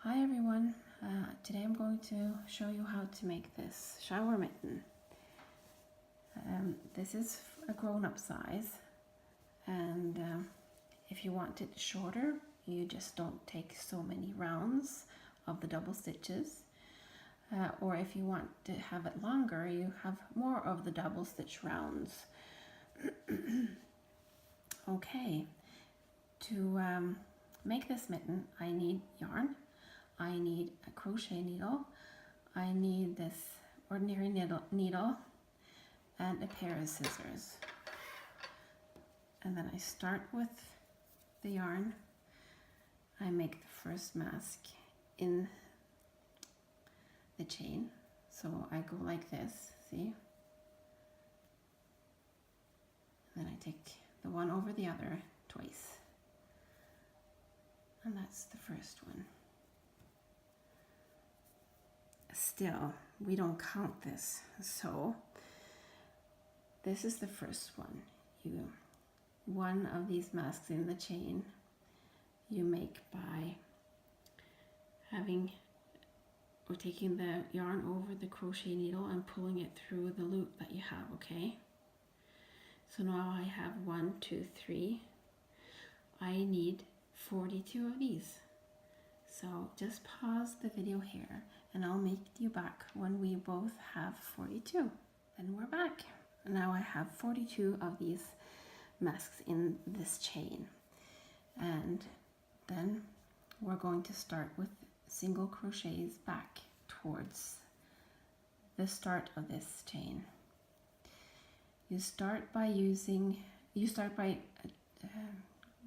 Hi everyone, today I'm going to show you how to make this shower mitten. This is a grown-up size, and if you want it shorter, you just don't take so many rounds of the double stitches, or if you want to have it longer, you have more of the double stitch rounds. Okay, to make this mitten, I need yarn, I need a crochet needle, I need this ordinary needle and a pair of scissors. And then I start with the yarn. I make the first mask in the chain. So I go like this, see? And then I take the one over the other twice. And that's the first one. Still, we don't count this, so this is the first one. One of these masks in the chain you make by taking the yarn over the crochet needle and pulling it through the loop that you have, okay? So now I have 1, 2, 3. I need 42 of these. So just pause the video here and I'll meet you back when we both have 42. Then we're back. Now I have 42 of these masks in this chain. And then we're going to start with single crochets back towards the start of this chain. You start by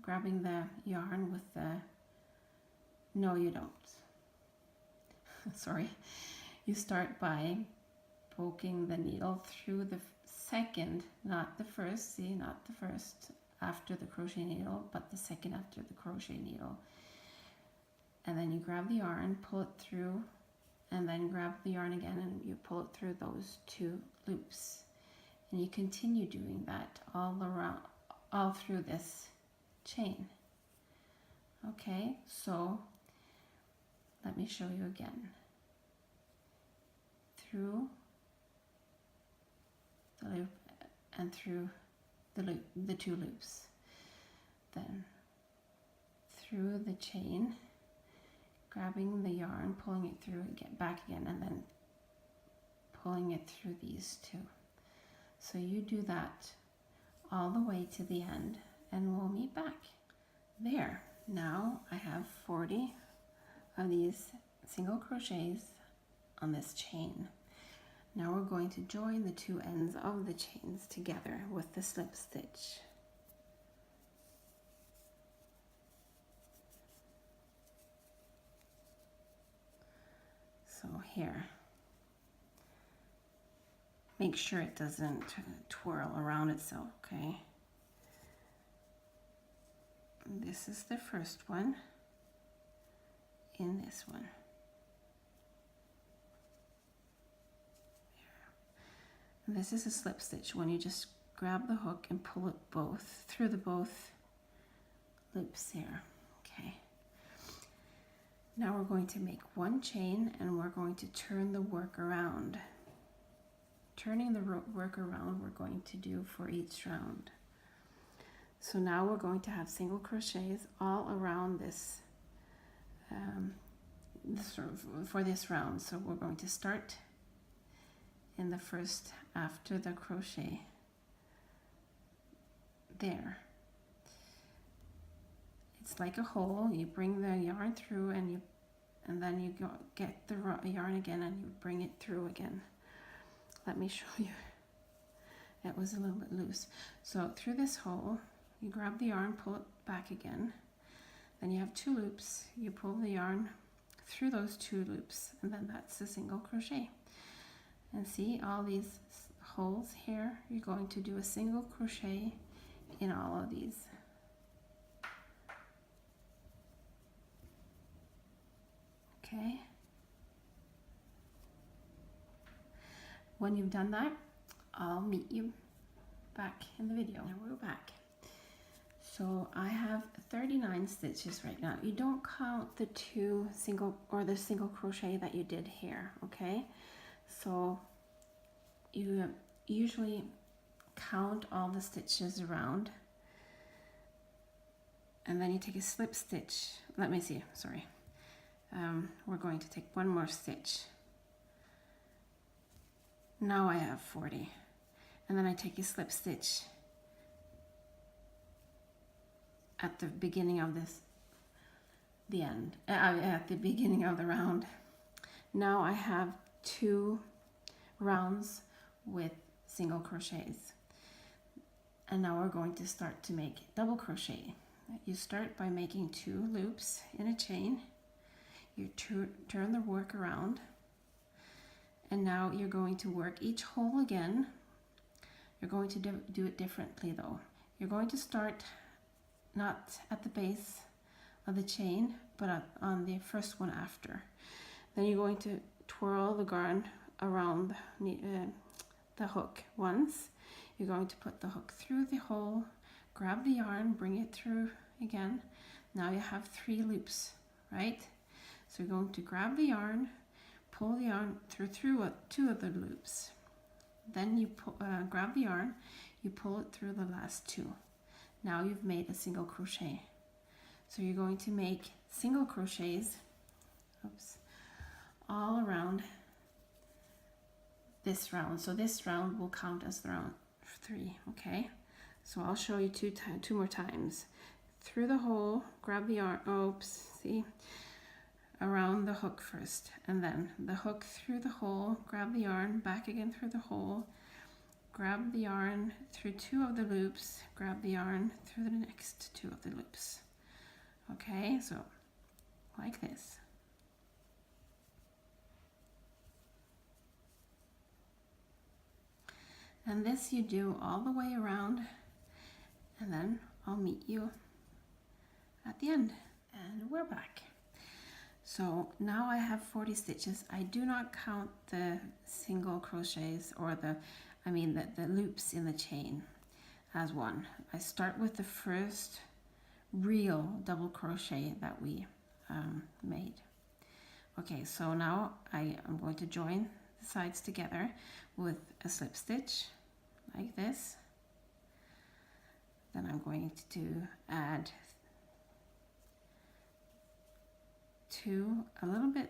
grabbing the yarn with the, no you don't, sorry. You start by poking the needle through the second, not the first, see, not the first after the crochet needle, but the second after the crochet needle. And then you grab the yarn, pull it through, and then grab the yarn again and you pull it through those 2 loops. And you continue doing that all through this chain. Okay, so let me show you again. Through the loop and through the 2 loops. Then through the chain, grabbing the yarn, pulling it through and get back again, and then pulling it through these 2. So you do that all the way to the end and we'll meet back. There, now I have 40 of these single crochets on this chain. Now we're going to join the 2 ends of the chains together with the slip stitch. So here, make sure it doesn't twirl around itself, okay? This is the first one in this one. And this is a slip stitch when you just grab the hook and pull it both through the both loops here, okay? Now we're going to make 1 chain and we're going to turn the work around. Turning the work around we're going to do for each round. So now we're going to have single crochets all around this, for this round. So we're going to start in the first after the crochet there. It's like a hole. You bring the yarn through and then you get the yarn again and you bring it through again. Let me show you. It was a little bit loose. So through this hole, you grab the yarn, pull it back again. Then you have 2 loops. You pull the yarn through those 2 loops, and then that's a single crochet. And see all these holes here? You're going to do a single crochet in all of these. Okay. When you've done that, I'll meet you back in the video. Now we're back. So I have 39 stitches right now. You don't count the two single or the single crochet that you did here, okay? So you usually count all the stitches around, and then you take a slip stitch. Let me see, sorry. We're going to take one more stitch. Now I have 40. And then I take a slip stitch at the beginning of at the beginning of the round. Now I have 2 rounds with single crochets. And now we're going to start to make double crochet. You start by making 2 loops in a chain. You turn the work around, and now you're going to work each hole again. You're going to do it differently though. You're going to start not at the base of the chain, but on the first one after. Then you're going to twirl the yarn around the hook once. You're going to put the hook through the hole, grab the yarn, bring it through again. Now you have 3 loops, right? So you're going to grab the yarn, pull the yarn through 2 of the loops. Then you grab the yarn, you pull it through the last 2. Now you've made a single crochet. So you're going to make single crochets, all around this round. So this round will count as the round 3, okay? So I'll show you 2 more times. Through the hole, grab the yarn, see? Around the hook first, and then the hook through the hole, grab the yarn, back again through the hole, grab the yarn through 2 of the loops, grab the yarn through the next 2 of the loops. Okay, so like this. And this you do all the way around, and then I'll meet you at the end. And we're back. So now I have 40 stitches. I do not count the single crochets or the loops in the chain as one. I start with the first real double crochet that we made. Okay, so now I am going to join the sides together with a slip stitch like this. Then I'm going to add 2 a little bit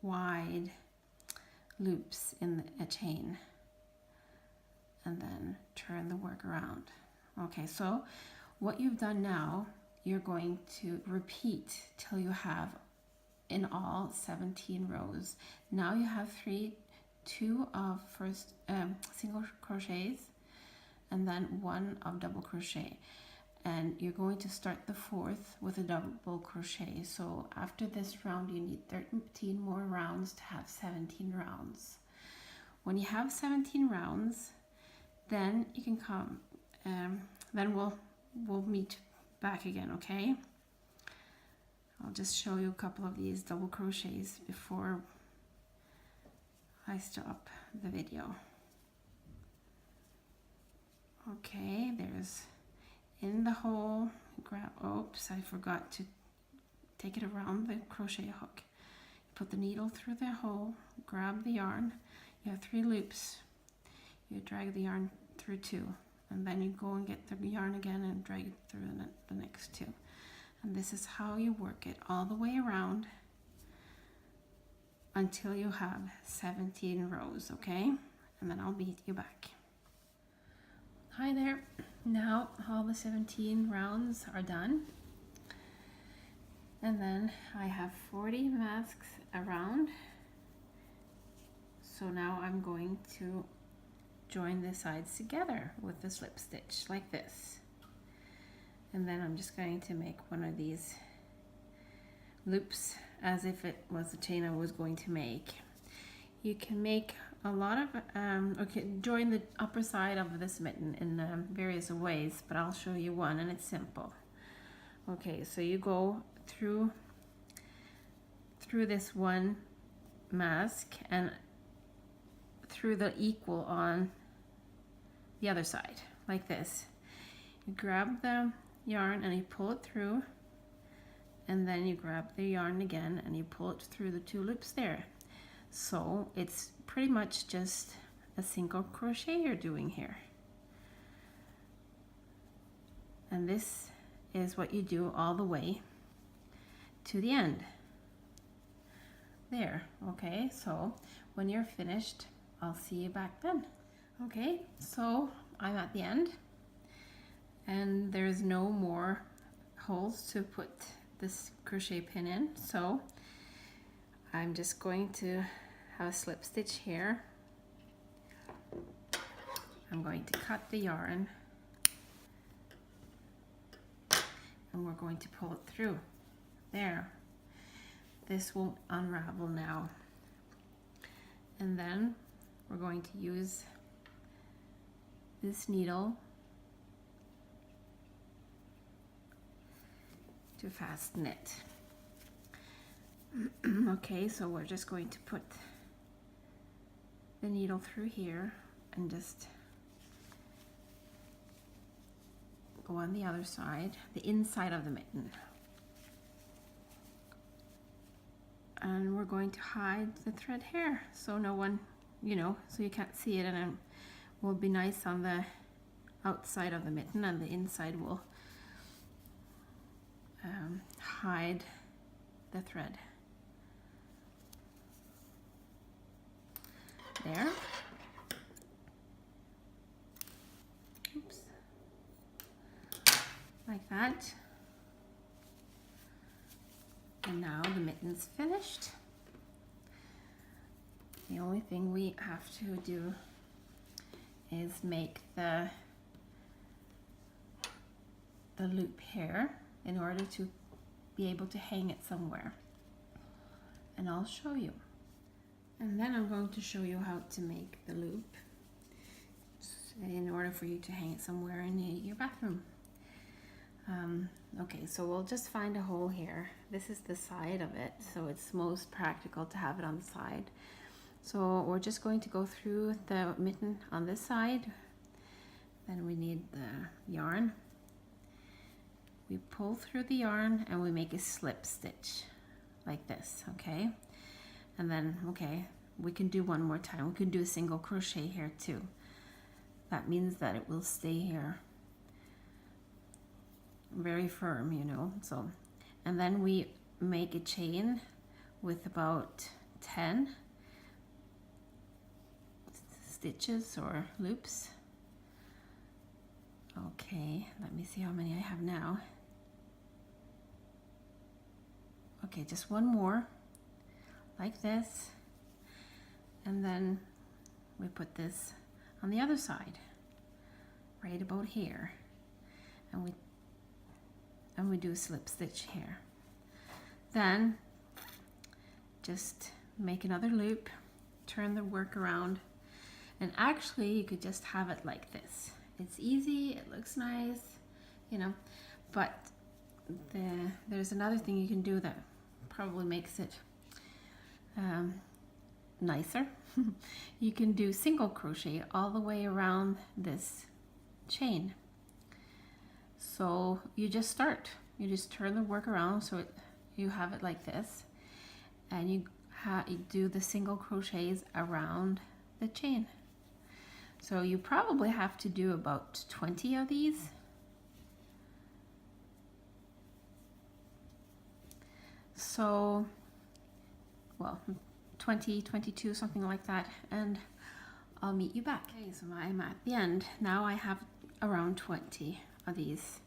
wide loops in a chain, and then turn the work around. Okay, so what you've done now, you're going to repeat till you have in all 17 rows. Now you have 2 of first single crochets, and then 1 of double crochet. And you're going to start the 4th with a double crochet. So after this round, you need 13 more rounds to have 17 rounds. When you have 17 rounds, then you can come, then we'll meet back again, okay? I'll just show you a couple of these double crochets before I stop the video. Okay, there's in the hole, grab, I forgot to take it around the crochet hook. You put the needle through the hole, grab the yarn, you have 3 loops, you drag the yarn through 2, and then you go and get the yarn again and drag it through the next 2. And this is how you work it all the way around until you have 17 rows, okay? And then I'll meet you back. Hi there. Now all the 17 rounds are done, and then I have 40 masks around. So now I'm going to join the sides together with the slip stitch like this, and then I'm just going to make one of these loops as if it was the chain I was going to make. You can make a lot of, join the upper side of this mitten in various ways, but I'll show you one, and it's simple. Okay, so you go through this one mask and through the equal on the other side, like this. You grab the yarn and you pull it through, and then you grab the yarn again and you pull it through the 2 loops there. So it's pretty much just a single crochet you're doing here. And this is what you do all the way to the end. There, okay, so when you're finished, I'll see you back then. Okay, so I'm at the end, and there's no more holes to put this crochet pin in, so I'm just going to have a slip stitch here. I'm going to cut the yarn and we're going to pull it through. There. This won't unravel now. And then we're going to use this needle to fasten it. Okay, so we're just going to put the needle through here and just go on the other side, the inside of the mitten. And we're going to hide the thread here so no one, you know, so you can't see it, and it will be nice on the outside of the mitten, and the inside will hide the thread. There. Oops. Like that. And now the mitten's finished. The only thing we have to do is make the loop here in order to be able to hang it somewhere. And I'll show you. And then I'm going to show you how to make the loop in order for you to hang it somewhere in your bathroom. Okay, so we'll just find a hole here. This is the side of it, so it's most practical to have it on the side. So we're just going to go through the mitten on this side. Then we need the yarn. We pull through the yarn and we make a slip stitch like this, okay? And then, okay, we can do one more time. We can do a single crochet here too. That means that it will stay here very firm, you know. So, and then we make a chain with about 10 stitches or loops. Okay, let me see how many I have now. Okay, just one more like this, and then we put this on the other side right about here, and we do a slip stitch here. Then just make another loop, turn the work around, and actually you could just have it like this. It's easy, it looks nice, you know, but there's another thing you can do that probably makes it nicer. You can do single crochet all the way around this chain. So you just turn the work around so you have it like this, and you do the single crochets around the chain. So you probably have to do about 20 of these. So, well, 20, 22, something like that, and I'll meet you back. Okay, so I'm at the end. Now I have around 20 of these.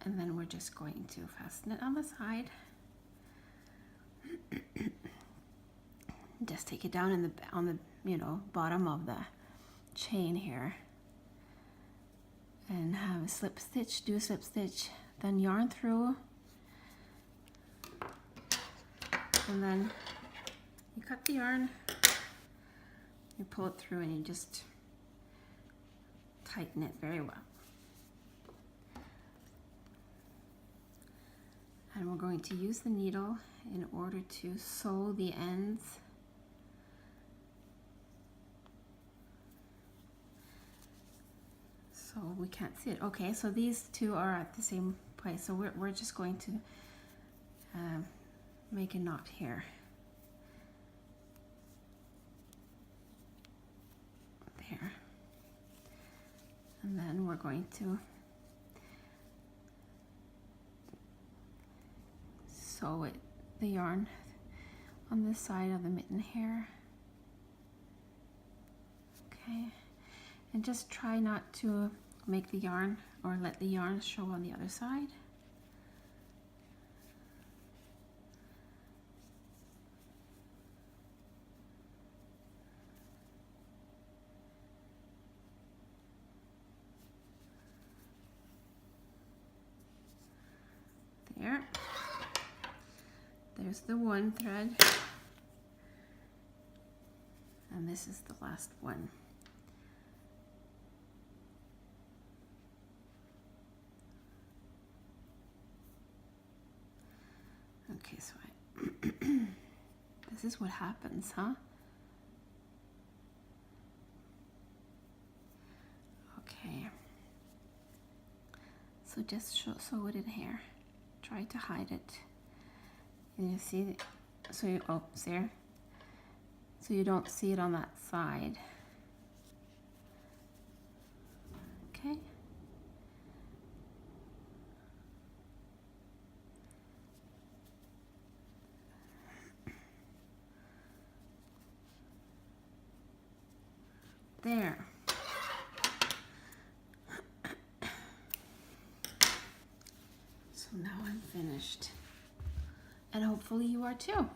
And then we're just going to fasten it on the side. Just take it down on the bottom of the chain here, and have a slip stitch, do a slip stitch, then yarn through, and then you cut the yarn, you pull it through, and you just tighten it very well. And we're going to use the needle in order to sew the ends. so we can't see it. Okay, so these two are at the same place, so we're just going to make a knot here. There. And then we're going to sew it, the yarn on this side of the mitten here. Okay, and just try not to make the yarn or let the yarn show on the other side. There. There's the one thread. And this is the last one. Okay, so this is what happens, huh? Okay. So just sew it in here. Try to hide it. And you see, so you, oh, there. So you don't see it on that side. Okay. There. So now I'm finished. And hopefully you are too.